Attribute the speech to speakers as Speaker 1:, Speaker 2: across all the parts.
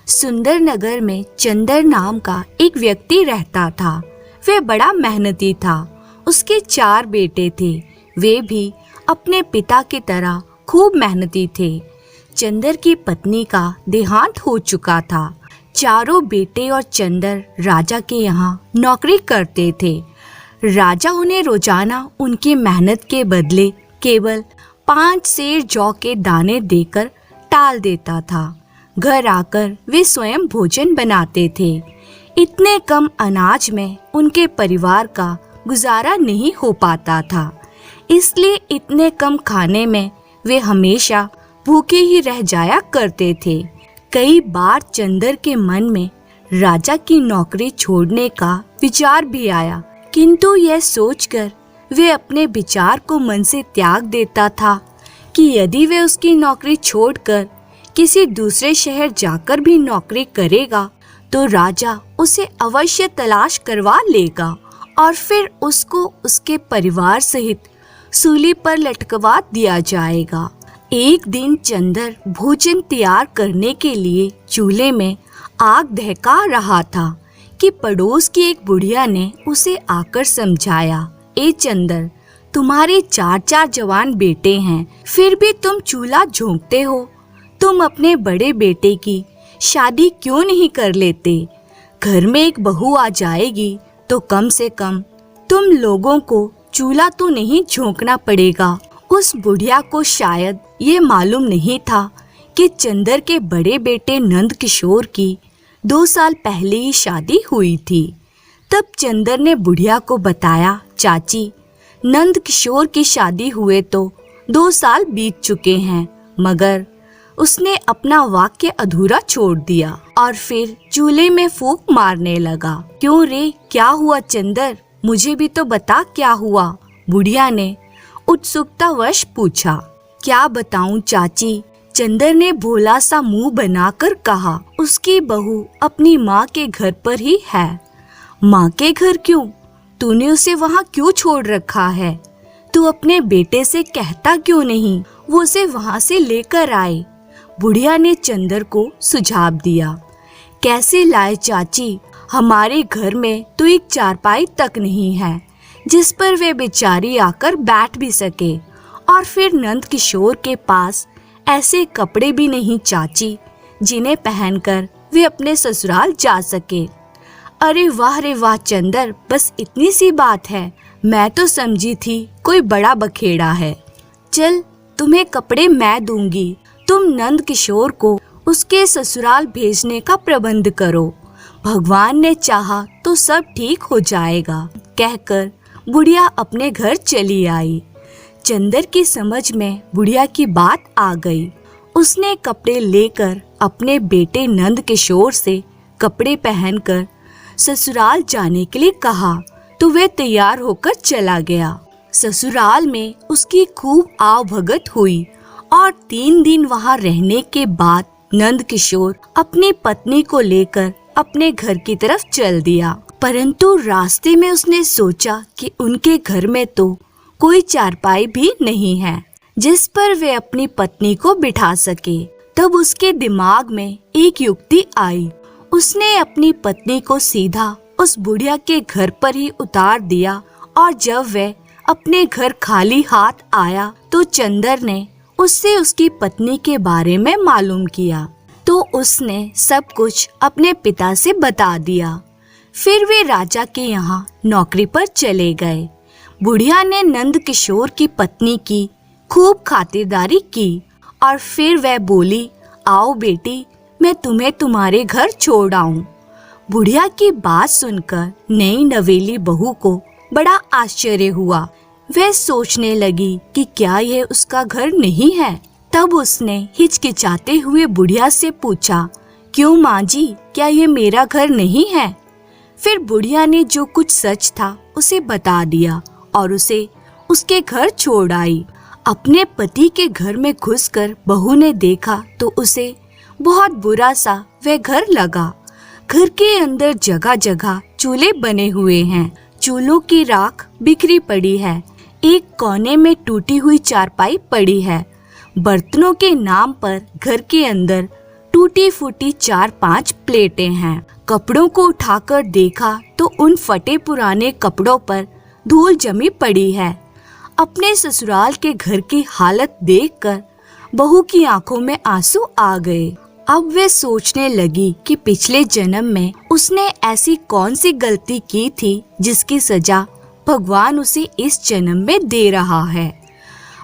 Speaker 1: सुंदर नगर में चंदर नाम का एक व्यक्ति रहता था। वह बड़ा मेहनती था। उसके 4 बेटे थे। वे भी अपने पिता की तरह खूब मेहनती थे। चंदर की पत्नी का देहांत हो चुका था। चारों बेटे और चंदर राजा के यहाँ नौकरी करते थे। राजा उन्हें रोजाना उनकी मेहनत के बदले केवल 5 सेर जौ के दाने देकर टाल देता था। घर आकर वे स्वयं भोजन बनाते थे। इतने कम अनाज में उनके परिवार का गुजारा नहीं हो पाता था, इसलिए इतने कम खाने में वे हमेशा भूखे ही रह जाया करते थे। कई बार चंदर के मन में राजा की नौकरी छोड़ने का विचार भी आया, किंतु यह सोचकर वे अपने विचार को मन से त्याग देता था कि यदि वे उसकी नौकरी छोड़कर किसी दूसरे शहर जाकर भी नौकरी करेगा तो राजा उसे अवश्य तलाश करवा लेगा और फिर उसको उसके परिवार सहित सूली पर लटकवा दिया जाएगा। एक दिन चंदर भोजन तैयार करने के लिए चूल्हे में आग दहका रहा था कि पड़ोस की एक बुढ़िया ने उसे आकर समझाया, ए चंदर, तुम्हारे 4 जवान बेटे हैं, फिर भी तुम चूल्हा झोंकते हो। तुम अपने बड़े बेटे की शादी क्यों नहीं कर लेते? घर में एक बहू आ जाएगी तो कम से कम तुम लोगों को चूल्हा तो नहीं झोंकना पड़ेगा। उस बुढ़िया को शायद ये मालूम नहीं था कि चंदर के बड़े बेटे नंद किशोर की 2 साल पहले ही शादी हुई थी। तब चंदर ने बुढ़िया को बताया, चाची, नंद किशोर की शादी हुए तो 2 साल बीत चुके हैं। मगर उसने अपना वाक्य अधूरा छोड़ दिया और फिर चूल्हे में फूंक मारने लगा। क्यों रे, क्या हुआ चंदर? मुझे भी तो बता क्या हुआ? बुढ़िया ने उत्सुकतावश पूछा। क्या बताऊं चाची, चंदर ने भोला सा मुंह बनाकर कहा, उसकी बहू अपनी माँ के घर पर ही है। माँ के घर क्यों? तूने उसे वहाँ क्यों छोड़ रखा है? तू अपने बेटे से कहता क्यों नहीं वो उसे वहाँ से लेकर आए? बुढ़िया ने चंदर को सुझाव दिया। कैसे लाए चाची? हमारे घर में तो एक चारपाई तक नहीं है जिस पर वे बेचारी आकर बैठ भी सके, और फिर नंद किशोर के पास ऐसे कपड़े भी नहीं चाची जिन्हें पहनकर वे अपने ससुराल जा सके। अरे वाह रे वाह चंदर, बस इतनी सी बात है? मैं तो समझी थी कोई बड़ा बखेड़ा है। चल, तुम्हें कपड़े मैं दूंगी, तुम नंद किशोर को उसके ससुराल भेजने का प्रबंध करो। भगवान ने चाहा तो सब ठीक हो जाएगा, कहकर बुढ़िया अपने घर चली आई। चंदर की समझ में बुढ़िया की बात आ गई। उसने कपड़े लेकर अपने बेटे नंद किशोर से कपड़े पहनकर ससुराल जाने के लिए कहा तो वे तैयार होकर चला गया। ससुराल में उसकी खूब आवभगत हुई और 3 दिन वहां रहने के बाद नंद किशोर अपनी पत्नी को लेकर अपने घर की तरफ चल दिया। परंतु रास्ते में उसने सोचा कि उनके घर में तो कोई चारपाई भी नहीं है जिस पर वे अपनी पत्नी को बिठा सके। तब उसके दिमाग में एक युक्ति आई। उसने अपनी पत्नी को सीधा उस बुढ़िया के घर पर ही उतार दिया और जब वह अपने घर खाली हाथ आया तो चंदर ने उससे उसकी पत्नी के बारे में मालूम किया तो उसने सब कुछ अपने पिता से बता दिया। फिर वे राजा के यहाँ नौकरी पर चले गए। बुढ़िया ने नंद किशोर की पत्नी की खूब खातिरदारी की और फिर वह बोली, आओ बेटी, मैं तुम्हें तुम्हारे घर छोड़ आऊं। बुढ़िया की बात सुनकर नई नवेली बहू को बड़ा आश्चर्य हुआ। वह सोचने लगी कि क्या यह उसका घर नहीं है। तब उसने हिचकिचाते हुए बुढ़िया से पूछा, क्यों माँ जी, क्या ये मेरा घर नहीं है? फिर बुढ़िया ने जो कुछ सच था उसे बता दिया और उसे उसके घर छोड़ आई। अपने पति के घर में घुसकर बहू ने देखा तो उसे बहुत बुरा सा वह घर लगा। घर के अंदर जगह जगह चूल्हे बने हुए हैं। चूल्हों की राख बिखरी पड़ी है। एक कोने में टूटी हुई चारपाई पड़ी है। बर्तनों के नाम पर घर के अंदर टूटी फूटी 4-5 प्लेटें हैं। कपड़ों को उठाकर देखा तो उन फटे पुराने कपड़ों पर धूल जमी पड़ी है। अपने ससुराल के घर की हालत देखकर बहू की आंखों में आंसू आ गए। अब वे सोचने लगी कि पिछले जन्म में उसने ऐसी कौन सी गलती की थी जिसकी सजा भगवान उसे इस जन्म में दे रहा है।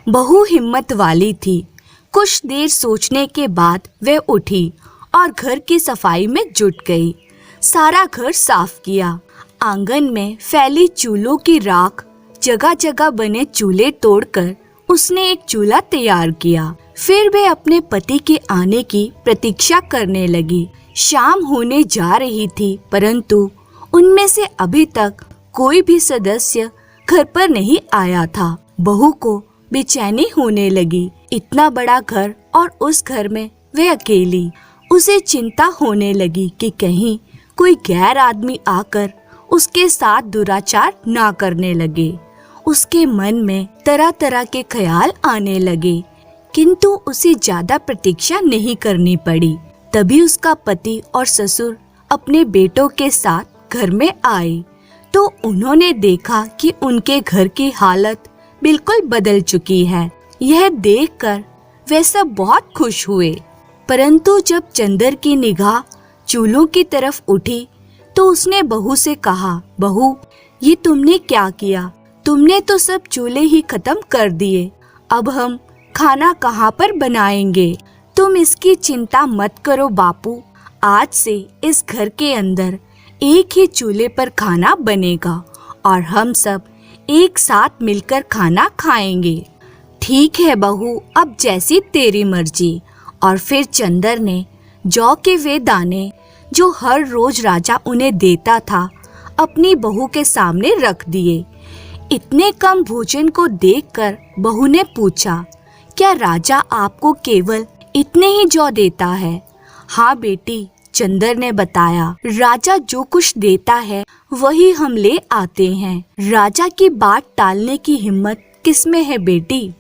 Speaker 1: बहू हिम्मत वाली थी। कुछ देर सोचने के बाद वह उठी और घर की सफाई में जुट गई। सारा घर साफ किया। आंगन में फैली चूल्हों की राख, जगह जगह बने चूल्हे तोड़कर उसने एक चूल्हा तैयार किया। फिर वे अपने पति के आने की प्रतीक्षा करने लगी। शाम होने जा रही थी, परंतु उनमें से अभी तक कोई भी सदस्य घर पर नहीं आया था। बहू को बेचैनी होने लगी। इतना बड़ा घर और उस घर में वह अकेली। उसे चिंता होने लगी कि कहीं कोई गैर आदमी आकर उसके साथ दुराचार ना करने लगे। उसके मन में तरह तरह के ख्याल आने लगे, किंतु उसे ज्यादा प्रतीक्षा नहीं करनी पड़ी। तभी उसका पति और ससुर अपने बेटों के साथ घर में आए तो उन्होंने देखा कि उनके घर की हालत बिल्कुल बदल चुकी है। यह देखकर वे सब बहुत खुश हुए। परंतु जब चंदर की निगाह चूल्हों की तरफ उठी तो उसने बहू से कहा, बहू, ये तुमने क्या किया? तुमने तो सब चूल्हे ही खत्म कर दिए। अब हम खाना कहाँ पर बनाएंगे? तुम इसकी चिंता मत करो बापू। आज से इस घर के अंदर एक ही चूल्हे पर खाना बनेगा और हम सब एक साथ मिलकर खाना खाएंगे। ठीक है बहू, अब जैसी तेरी मर्जी। और फिर चंदर ने जौ के वे दाने जो हर रोज राजा उन्हें देता था अपनी बहू के सामने रख दिए। इतने कम भोजन को देखकर बहू ने पूछा, क्या राजा आपको केवल इतने ही जौ देता है? हाँ बेटी, चंदर ने बताया, राजा जो कुछ देता है वही हम ले आते हैं। राजा की बात टालने की हिम्मत किसमें है बेटी?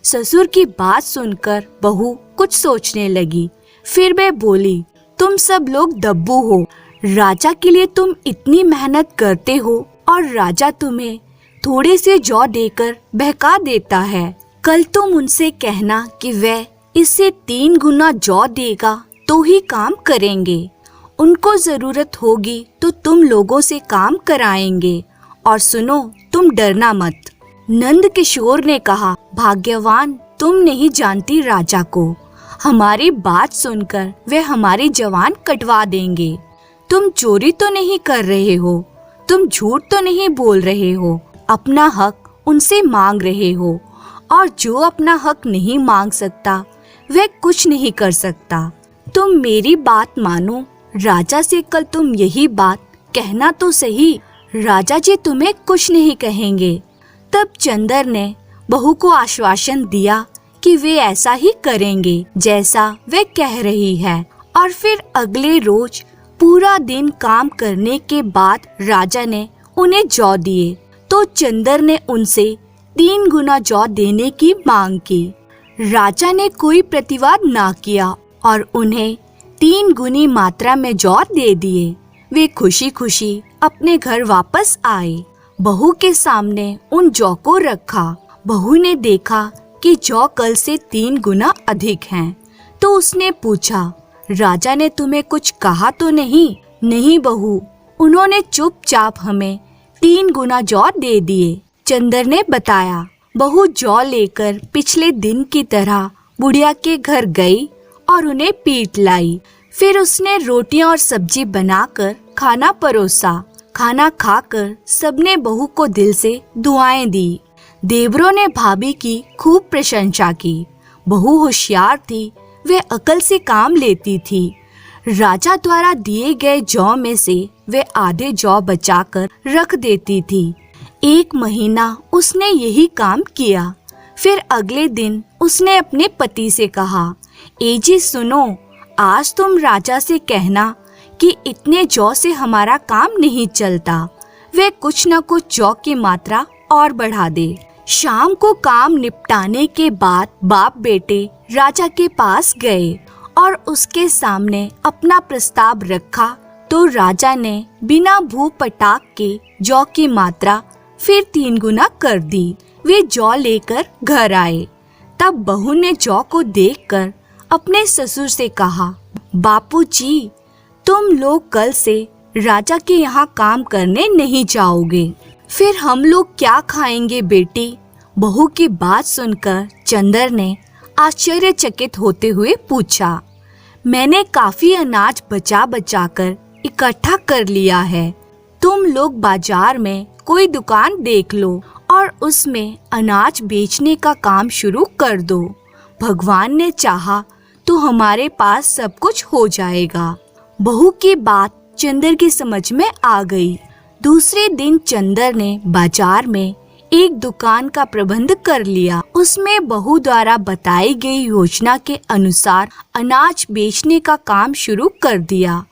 Speaker 1: ससुर की बात सुनकर बहू कुछ सोचने लगी। फिर वह बोली, तुम सब लोग दब्बू हो। राजा के लिए तुम इतनी मेहनत करते हो और राजा तुम्हें थोड़े से जौ देकर बहका देता है। कल तुम उनसे कहना कि वह इससे 3 गुना जौ देगा तो ही काम करेंगे। उनको जरूरत होगी तो तुम लोगों से काम कराएंगे। और सुनो, तुम डरना मत। नंद किशोर ने कहा, भाग्यवान, तुम नहीं जानती राजा को। हमारी बात सुनकर वे हमारे जवान कटवा देंगे। तुम चोरी तो नहीं कर रहे हो, तुम झूठ तो नहीं बोल रहे हो, अपना हक उनसे मांग रहे हो। और जो अपना हक नहीं मांग सकता वह कुछ नहीं कर सकता। तुम मेरी बात मानो। राजा से कल तुम यही बात कहना तो सही। राजा जी तुम्हें कुछ नहीं कहेंगे। तब चंदर ने बहू को आश्वासन दिया कि वे ऐसा ही करेंगे जैसा वे कह रही है। और फिर अगले रोज पूरा दिन काम करने के बाद राजा ने उन्हें जौ दिए तो चंदर ने उनसे 3 गुना जौ देने की मांग की। राजा ने कोई प्रतिवाद ना किया और उन्हें 3 गुनी मात्रा में जौ दे दिए। वे खुशी खुशी अपने घर वापस आए। बहू के सामने उन जौ को रखा। बहू ने देखा कि जौ कल से 3 गुना अधिक हैं, तो उसने पूछा, राजा ने तुम्हें कुछ कहा तो नहीं? नहीं बहू, उन्होंने चुपचाप हमें 3 गुना जौ दे दिए, चंदर ने बताया। बहू जौ लेकर पिछले दिन की तरह बुढ़िया के घर गई और उन्हें पीट लाई। फिर उसने रोटियां और सब्जी बनाकर खाना परोसा। खाना खाकर सबने बहू को दिल से दुआएं दी। देवरों ने भाभी की खूब प्रशंसा की। बहू होशियार थी, वे अकल से काम लेती थी। राजा द्वारा दिए गए जौ में से वे आधे जौ बचाकर रख देती थी। 1 महीना उसने यही काम किया। फिर अगले दिन उसने अपने पति से कहा, ए जी सुनो, आज तुम राजा से कहना कि इतने जौ से हमारा काम नहीं चलता। वे कुछ न कुछ जौ की मात्रा और बढ़ा दे। शाम को काम निपटाने के बाद बाप बेटे राजा के पास गए और उसके सामने अपना प्रस्ताव रखा तो राजा ने बिना भू पटाख के जौ की मात्रा फिर 3 गुना कर दी। वे जौ लेकर घर आए। तब बहू ने जौ को देखकर अपने ससुर से कहा, बापूजी, तुम लोग कल से राजा के यहाँ काम करने नहीं जाओगे। फिर हम लोग क्या खाएंगे बेटी? बहू की बात सुनकर चंदर ने आश्चर्यचकित होते हुए पूछा, मैंने काफी अनाज बचा बचा कर इकट्ठा कर लिया है। तुम लोग बाजार में कोई दुकान देख लो और उसमें अनाज बेचने का काम शुरू कर दो। भगवान ने चाहा तो हमारे पास सब कुछ हो जाएगा। बहू की बात चंदर की समझ में आ गई। दूसरे दिन चंदर ने बाजार में एक दुकान का प्रबंध कर लिया। उसमें बहू द्वारा बताई गई योजना के अनुसार अनाज बेचने का काम शुरू कर दिया।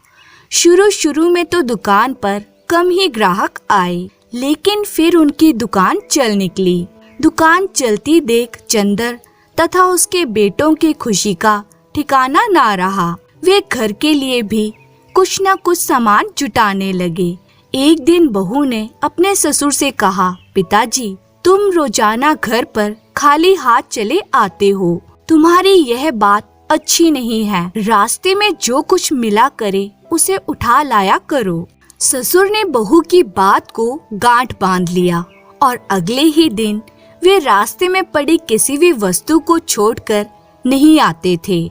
Speaker 1: शुरू में तो दुकान पर कम ही ग्राहक आए, लेकिन फिर उनकी दुकान चल निकली। दुकान चलती देख चंदर तथा उसके बेटों की खुशी का ठिकाना ना रहा। वे घर के लिए भी कुछ न कुछ सामान जुटाने लगे। एक दिन बहू ने अपने ससुर से कहा, पिताजी, तुम रोजाना घर पर खाली हाथ चले आते हो। तुम्हारी यह बात अच्छी नहीं है। रास्ते में जो कुछ मिला करे उसे उठा लाया करो। ससुर ने बहू की बात को गांठ बांध लिया और अगले ही दिन वे रास्ते में पड़ी किसी भी वस्तु को छोड़कर नहीं आते थे।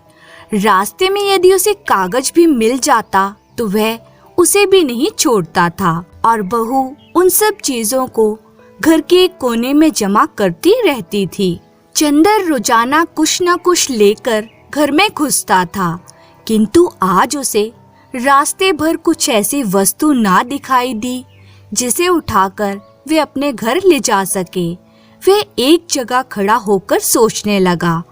Speaker 1: रास्ते में यदि उसे कागज भी मिल जाता तो वह उसे भी नहीं छोड़ता था और बहू उन सब चीजों को घर के एक कोने में जमा करती रहती थी। चंदर रोजाना कुछ न कुछ लेकर घर में घुसता था, किंतु आज उसे रास्ते भर कुछ ऐसी वस्तु ना दिखाई दी जिसे उठाकर वे अपने घर ले जा सके। वे एक जगह खड़ा होकर सोचने लगा।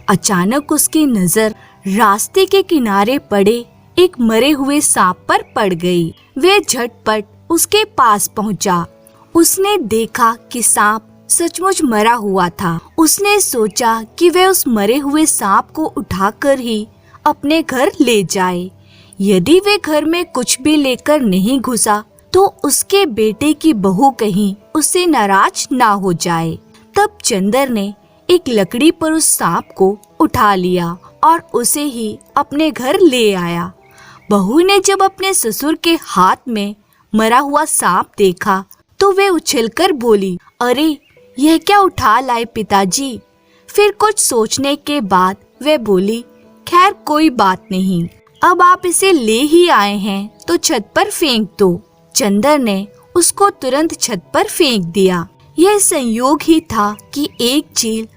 Speaker 1: अचानक उसकी नजर रास्ते के किनारे पड़े एक मरे हुए सांप पर पड़ गई। वे झटपट उसके पास पहुंचा। उसने देखा कि सांप सचमुच मरा हुआ था। उसने सोचा कि वह उस मरे हुए सांप को उठाकर ही अपने घर ले जाए। यदि वे घर में कुछ भी लेकर नहीं घुसा तो उसके बेटे की बहू कहीं उससे नाराज ना हो जाए। तब चंदर ने एक लकड़ी पर उस सांप को उठा लिया और उसे ही अपने घर ले आया। बहू ने जब अपने ससुर के हाथ में मरा हुआ सांप देखा तो वे उछलकर बोली, अरे यह क्या उठा लाए पिताजी? फिर कुछ सोचने के बाद वे बोली, खैर कोई बात नहीं, अब आप इसे ले ही आए हैं तो छत पर फेंक दो। चंदर ने उसको तुरंत छत पर फेंक दिया। यह संयोग ही था कि एक चील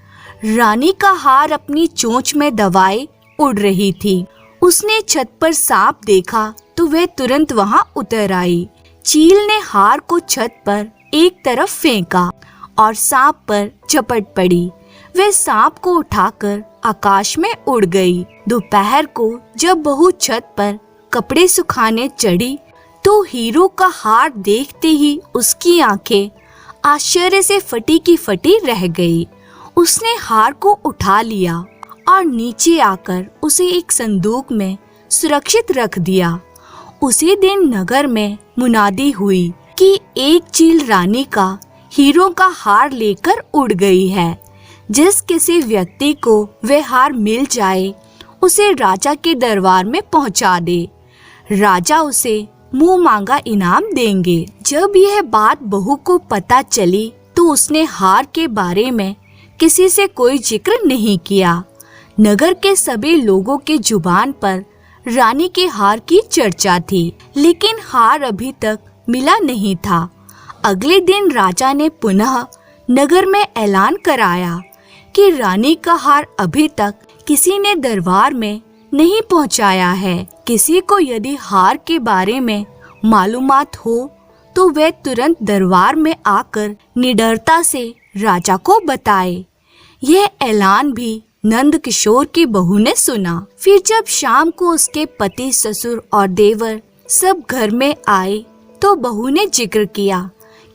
Speaker 1: रानी का हार अपनी चोंच में दबाए उड़ रही थी। उसने छत पर सांप देखा तो वह तुरंत वहां उतर आई। चील ने हार को छत पर एक तरफ फेंका और सांप पर झपट पड़ी। वह सांप को उठाकर आकाश में उड़ गई। दोपहर को जब बहू छत पर कपड़े सुखाने चढ़ी तो हीरो का हार देखते ही उसकी आंखें आश्चर्य से फटी की फटी रह गई। उसने हार को उठा लिया और नीचे आकर उसे एक संदूक में सुरक्षित रख दिया। उसी दिन नगर में मुनादी हुई कि एक चील रानी का हीरो का हार लेकर उड़ गई है। जिस किसी व्यक्ति को वह हार मिल जाए उसे राजा के दरबार में पहुंचा दे। राजा उसे मुंह मांगा इनाम देंगे। जब यह बात बहू को पता चली तो उसने हार के बारे में किसी से कोई जिक्र नहीं किया। नगर के सभी लोगों के जुबान पर रानी के हार की चर्चा थी, लेकिन हार अभी तक मिला नहीं था। अगले दिन राजा ने पुनः नगर में ऐलान कराया कि रानी का हार अभी तक किसी ने दरबार में नहीं पहुंचाया है। किसी को यदि हार के बारे में मालूमात हो तो वह तुरंत दरबार में आकर निडरता से राजा को बताए। यह ऐलान भी नंद किशोर की बहू ने सुना। फिर जब शाम को उसके पति, ससुर और देवर सब घर में आए तो बहू ने जिक्र किया,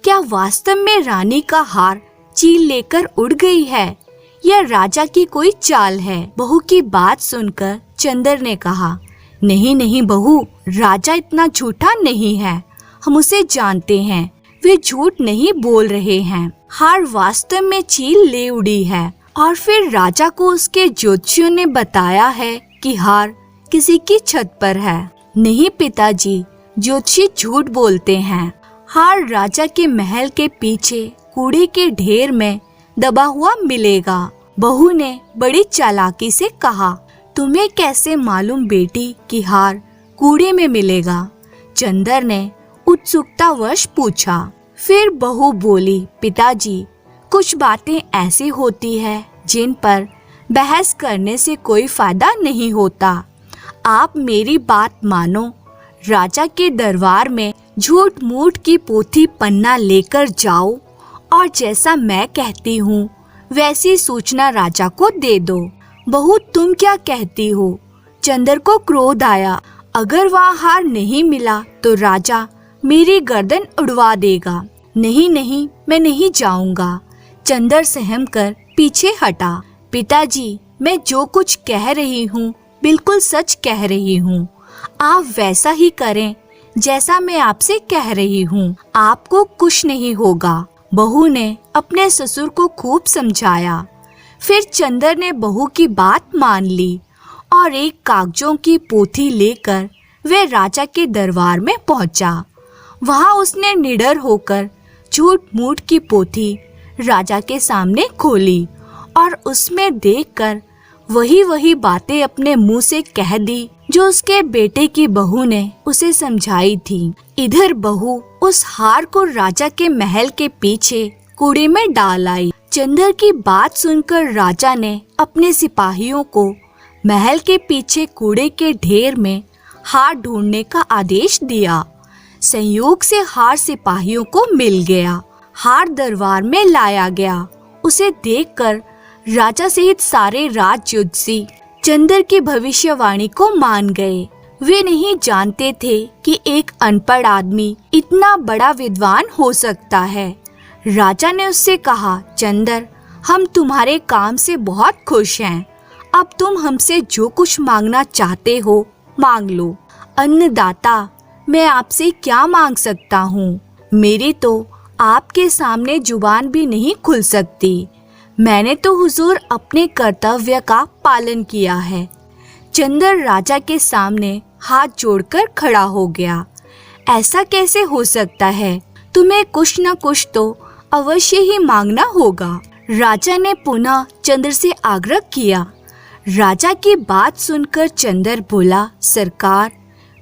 Speaker 1: क्या वास्तव में रानी का हार चील लेकर उड़ गई है? यह राजा की कोई चाल है। बहू की बात सुनकर चंदर ने कहा, नहीं नहीं बहू, राजा इतना झूठा नहीं है, हम उसे जानते हैं, वे झूठ नहीं बोल रहे हैं। हार वास्तव में चील ले उड़ी है और फिर राजा को उसके ज्योतिषियों ने बताया है कि हार किसी की छत पर है। नहीं पिताजी, ज्योतिषी झूठ बोलते हैं। हार राजा के महल के पीछे कूड़े के ढेर में दबा हुआ मिलेगा। बहू ने बड़ी चालाकी से कहा, तुम्हें कैसे मालूम बेटी कि हार कूड़े में मिलेगा? चंदर ने उत्सुकतावश पूछा। फिर बहू बोली, पिताजी, कुछ बातें ऐसी होती है जिन पर बहस करने से कोई फायदा नहीं होता। आप मेरी बात मानो, राजा के दरबार में झूठ मूठ की पोथी पन्ना लेकर जाओ और जैसा मैं कहती हूँ वैसी सूचना राजा को दे दो। बहू, तुम क्या कहती हो? चंदर को क्रोध आया। अगर वहाँ हार नहीं मिला तो राजा मेरी गर्दन उड़वा देगा। नहीं नहीं, मैं नहीं जाऊंगा। चंदर सहम कर पीछे हटा। पिताजी, मैं जो कुछ कह रही हूँ बिल्कुल सच कह रही हूँ। आप वैसा ही करें जैसा मैं आपसे कह रही हूँ, आपको कुछ नहीं होगा। बहू ने अपने ससुर को खूब समझाया। फिर चंदर ने बहू की बात मान ली और एक कागजों की पोथी लेकर वे राजा के दरबार में पहुंचा। वहां उसने निडर होकर झूठ मूठ की पोथी राजा के सामने खोली और उसमें देखकर वही बातें अपने मुंह से कह दी जो उसके बेटे की बहू ने उसे समझाई थी। इधर बहू उस हार को राजा के महल के पीछे कूड़े में डाल आई। चंदर की बात सुनकर राजा ने अपने सिपाहियों को महल के पीछे कूड़े के ढेर में हार ढूंढने का आदेश दिया। संयोग से हार सिपाहियों को मिल गया। हार दरबार में लाया गया। उसे देखकर राजा सहित सारे राज ज्योतिषी चंदर की भविष्यवाणी को मान गए। वे नहीं जानते थे कि एक अनपढ़ आदमी इतना बड़ा विद्वान हो सकता है। राजा ने उससे कहा, चंदर, हम तुम्हारे काम से बहुत खुश हैं। अब तुम हमसे जो कुछ मांगना चाहते हो मांग लो। अन्नदाता, मैं आपसे क्या मांग सकता हूँ? मेरी तो आपके सामने जुबान भी नहीं खुल सकती। मैंने तो हुजूर अपने कर्तव्य का पालन किया है। चंदर राजा के सामने हाथ जोड़कर खड़ा हो गया। ऐसा कैसे हो सकता है? तुम्हें कुछ न कुछ तो अवश्य ही मांगना होगा। राजा ने पुनः चंद्र से आग्रह किया। राजा की बात सुनकर चंदर बोला, सरकार,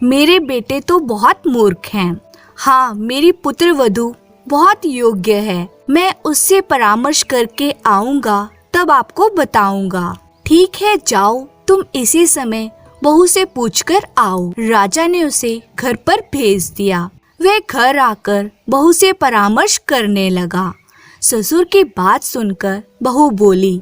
Speaker 1: मेरे बेटे तो बहुत मूर्ख हैं। हाँ, मेरी पुत्र वधू बहुत योग्य है। मैं उससे परामर्श करके आऊंगा, तब आपको बताऊंगा। ठीक है, जाओ, तुम इसी समय बहू से पूछकर आओ। राजा ने उसे घर पर भेज दिया। वह घर आकर बहू से परामर्श करने लगा। ससुर की बात सुनकर बहू बोली,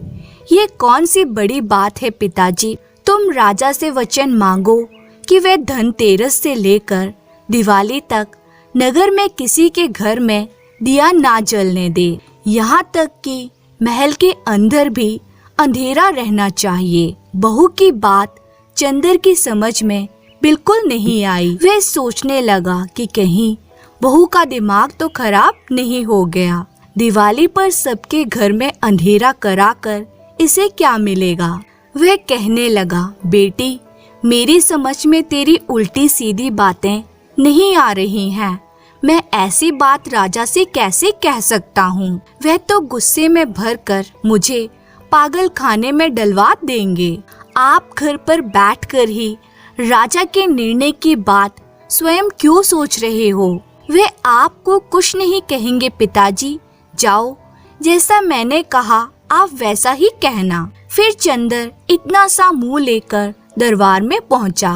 Speaker 1: ये कौन सी बड़ी बात है पिताजी? तुम राजा से वचन मांगो कि वह धनतेरस से लेकर दिवाली तक नगर में किसी के घर में दिया ना जलने दे। यहाँ तक कि महल के अंदर भी अंधेरा रहना चाहिए। बहू की बात चंदर की समझ में बिल्कुल नहीं आई। वह सोचने लगा कि कहीं बहू का दिमाग तो खराब नहीं हो गया। दिवाली पर सबके घर में अंधेरा कराकर इसे क्या मिलेगा? वह कहने लगा, बेटी, मेरी समझ में तेरी उल्टी सीधी बातें नहीं आ रही हैं। मैं ऐसी बात राजा से कैसे कह सकता हूँ? वह तो गुस्से में भरकर मुझे पागल खाने में डलवा देंगे। आप घर पर बैठकर ही राजा के निर्णय की बात स्वयं क्यों सोच रहे हो? वे आपको कुछ नहीं कहेंगे पिताजी। जाओ, जैसा मैंने कहा आप वैसा ही कहना। फिर चंदर इतना सा मुंह लेकर दरबार में पहुंचा।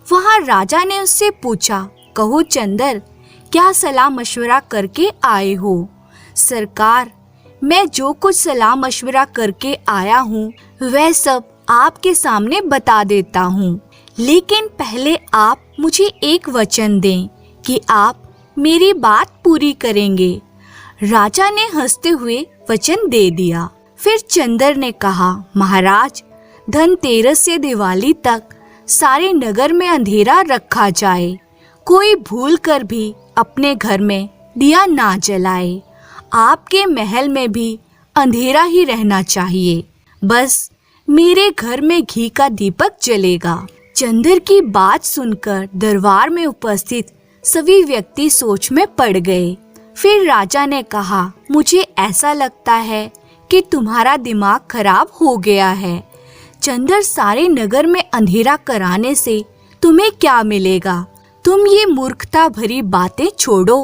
Speaker 1: वहां राजा ने उससे पूछा, कहो चंदर, क्या सलाह मशवरा करके आए हो? सरकार, मैं जो कुछ सलाह मशवरा करके आया हूँ वह सब आपके सामने बता देता हूँ, लेकिन पहले आप मुझे एक वचन दें कि आप मेरी बात पूरी करेंगे। राजा ने हंसते हुए वचन दे दिया। फिर चंदर ने कहा, महाराज, धनतेरस से दिवाली तक सारे नगर में अंधेरा रखा जाए। कोई भूल कर भी अपने घर में दिया ना जलाए। आपके महल में भी अंधेरा ही रहना चाहिए। बस मेरे घर में घी का दीपक जलेगा। चंदर की बात सुनकर दरबार में उपस्थित सभी व्यक्ति सोच में पड़ गए। फिर राजा ने कहा, मुझे ऐसा लगता है कि तुम्हारा दिमाग खराब हो गया है। चंदर, सारे नगर में अंधेरा कराने से तुम्हें क्या मिलेगा? तुम ये मूर्खता भरी बातें छोड़ो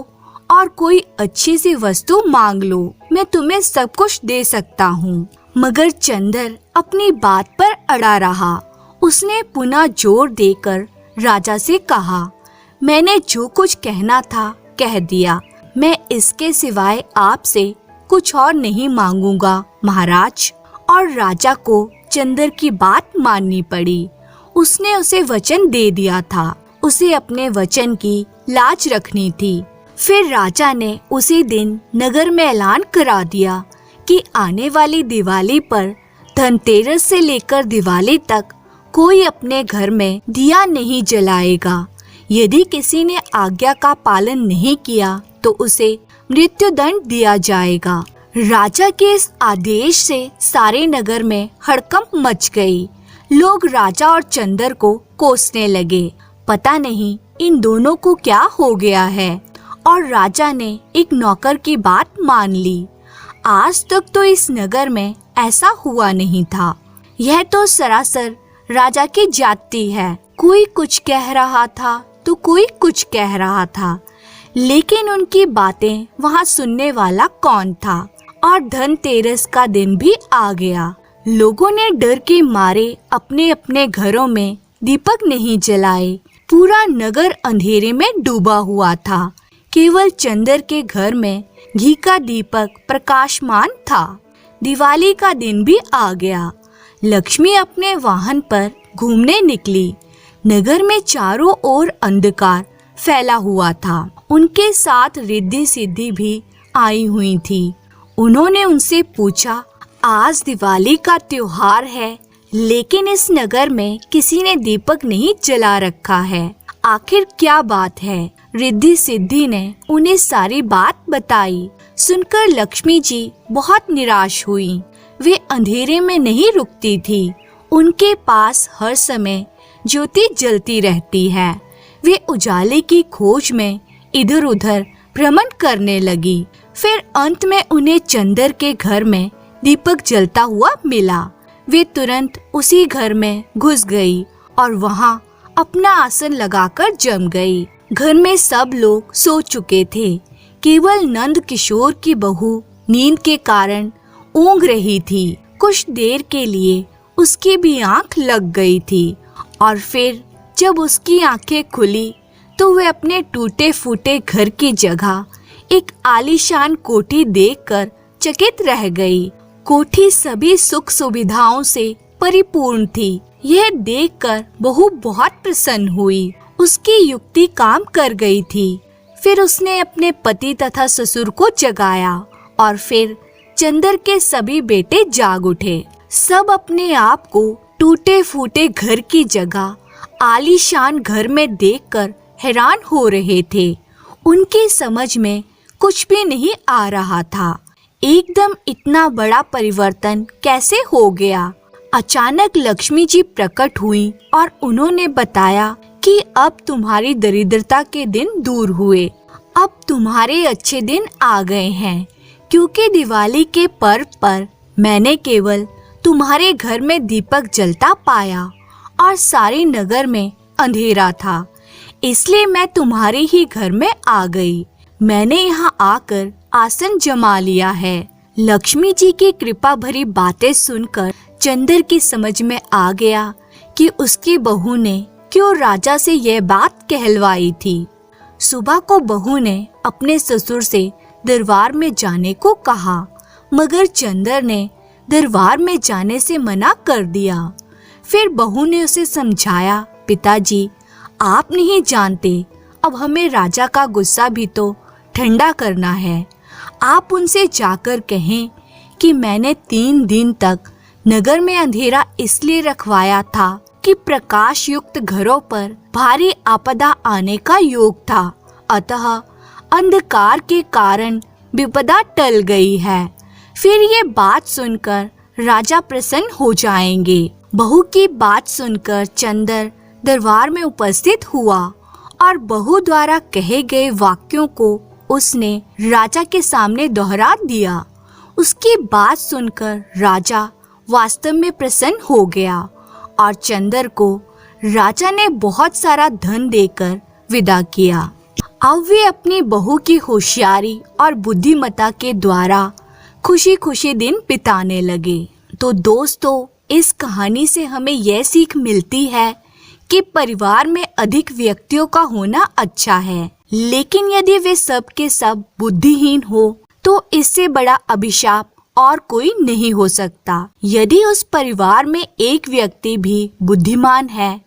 Speaker 1: और कोई अच्छी सी वस्तु मांग लो। मैं तुम्हें सब कुछ दे सकता हूँ। मगर चंदर अपनी बात पर अड़ा रहा। उसने पुनः जोर देकर राजा से कहा, मैंने जो कुछ कहना था कह दिया। मैं इसके सिवाय आपसे कुछ और नहीं मांगूंगा महाराज। और राजा को चंदर की बात माननी पड़ी। उसने उसे वचन दे दिया था। उसे अपने वचन की लाज रखनी थी। फिर राजा ने उसी दिन नगर में ऐलान करा दिया कि आने वाली दिवाली पर धनतेरस से लेकर दिवाली तक कोई अपने घर में दिया नहीं जलाएगा। यदि किसी ने आज्ञा का पालन नहीं किया तो उसे मृत्युदंड दिया जाएगा। राजा के इस आदेश से सारे नगर में हड़कंप मच गई। लोग राजा और चंदर को कोसने लगे। पता नहीं इन दोनों को क्या हो गया है। और राजा ने एक नौकर की बात मान ली। आज तक तो इस नगर में ऐसा हुआ नहीं था। यह तो सरासर राजा की जाति है। कोई कुछ कह रहा था तो कोई कुछ कह रहा था, लेकिन उनकी बातें वहाँ सुनने वाला कौन था? और धनतेरस का दिन भी आ गया। लोगों ने डर के मारे अपने अपने घरों में दीपक नहीं जलाए। पूरा नगर अंधेरे में डूबा हुआ था। केवल चंदर के घर में घी का दीपक प्रकाशमान था। दिवाली का दिन भी आ गया। लक्ष्मी अपने वाहन पर घूमने निकली। नगर में चारों ओर अंधकार फैला हुआ था। उनके साथ रिद्धि सिद्धि भी आई हुई थी। उन्होंने उनसे पूछा, आज दिवाली का त्योहार है, लेकिन इस नगर में किसी ने दीपक नहीं जला रखा है। आखिर क्या बात है? रिद्धि सिद्धि ने उन्हें सारी बात बताई। सुनकर लक्ष्मी जी बहुत निराश हुई। वे अंधेरे में नहीं रुकती थी। उनके पास हर समय ज्योति जलती रहती है। वे उजाले की खोज में इधर उधर भ्रमण करने लगी। फिर अंत में उन्हें चंदर के घर में दीपक जलता हुआ मिला। वे तुरंत उसी घर में घुस गई और वहाँ अपना आसन लगाकर जम गई। घर में सब लोग सो चुके थे। केवल नंद किशोर की बहू नींद के कारण ऊँघ रही थी। कुछ देर के लिए उसकी भी आंख लग गई थी और फिर जब उसकी आंखें खुली तो वह अपने टूटे फूटे घर की जगह एक आलीशान कोठी देखकर चकित रह गई। कोठी सभी सुख सुविधाओं से परिपूर्ण थी। यह देखकर बहू बहुत प्रसन्न हुई। उसकी युक्ति काम कर गई थी। फिर उसने अपने पति तथा ससुर को जगाया और फिर चंदर के सभी बेटे जाग उठे। सब अपने आप को टूटे फूटे घर की जगह आलीशान घर में देखकर हैरान हो रहे थे। उनकी समझ में कुछ भी नहीं आ रहा था। एकदम इतना बड़ा परिवर्तन कैसे हो गया? अचानक लक्ष्मी जी प्रकट हुई और उन्होंने बताया कि अब तुम्हारी दरिद्रता के दिन दूर हुए। अब तुम्हारे अच्छे दिन आ गए हैं, क्योंकि दिवाली के पर्व पर मैंने केवल तुम्हारे घर में दीपक जलता पाया और सारे नगर में अंधेरा था। इसलिए मैं तुम्हारे ही घर में आ गई। मैंने यहाँ आकर आसन जमा लिया है। लक्ष्मी जी की कृपा भरी बातें सुनकर चंदर की समझ में आ गया कि उसकी बहू ने क्यों राजा से यह बात कहलवाई थी। सुबह को बहू ने अपने ससुर से दरबार में जाने को कहा, मगर चंदर ने दरबार में जाने से मना कर दिया। फिर बहू ने उसे समझाया, पिताजी, आप नहीं जानते, अब हमें राजा का गुस्सा भी तो ठंडा करना है। आप उनसे जाकर कहें कि मैंने 3 दिन तक नगर में अंधेरा इसलिए रखवाया था कि प्रकाश युक्त घरों पर भारी आपदा आने का योग था। अतः अंधकार के कारण विपदा टल गई है। फिर ये बात सुनकर राजा प्रसन्न हो जाएंगे। बहू की बात सुनकर चंदर दरबार में उपस्थित हुआ और बहू द्वारा कहे गए वाक्यों को उसने राजा के सामने दोहरा दिया। उसकी बात सुनकर राजा वास्तव में प्रसन्न हो गया और चंदर को राजा ने बहुत सारा धन देकर विदा किया। अब वे अपनी बहू की होशियारी और बुद्धिमत्ता के द्वारा खुशी खुशी दिन बिताने लगे। तो दोस्तों, इस कहानी से हमें यह सीख मिलती है कि परिवार में अधिक व्यक्तियों का होना अच्छा है, लेकिन यदि वे सब के सब बुद्धिहीन हो तो इससे बड़ा अभिशाप और कोई नहीं हो सकता। यदि उस परिवार में एक व्यक्ति भी बुद्धिमान है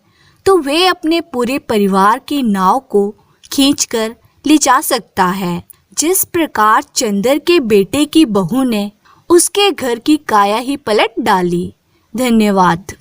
Speaker 1: तो वे अपने पूरे परिवार की नाव को खींचकर ले जा सकता है। जिस प्रकार चंदर के बेटे की बहू ने उसके घर की काया ही पलट डाली। धन्यवाद।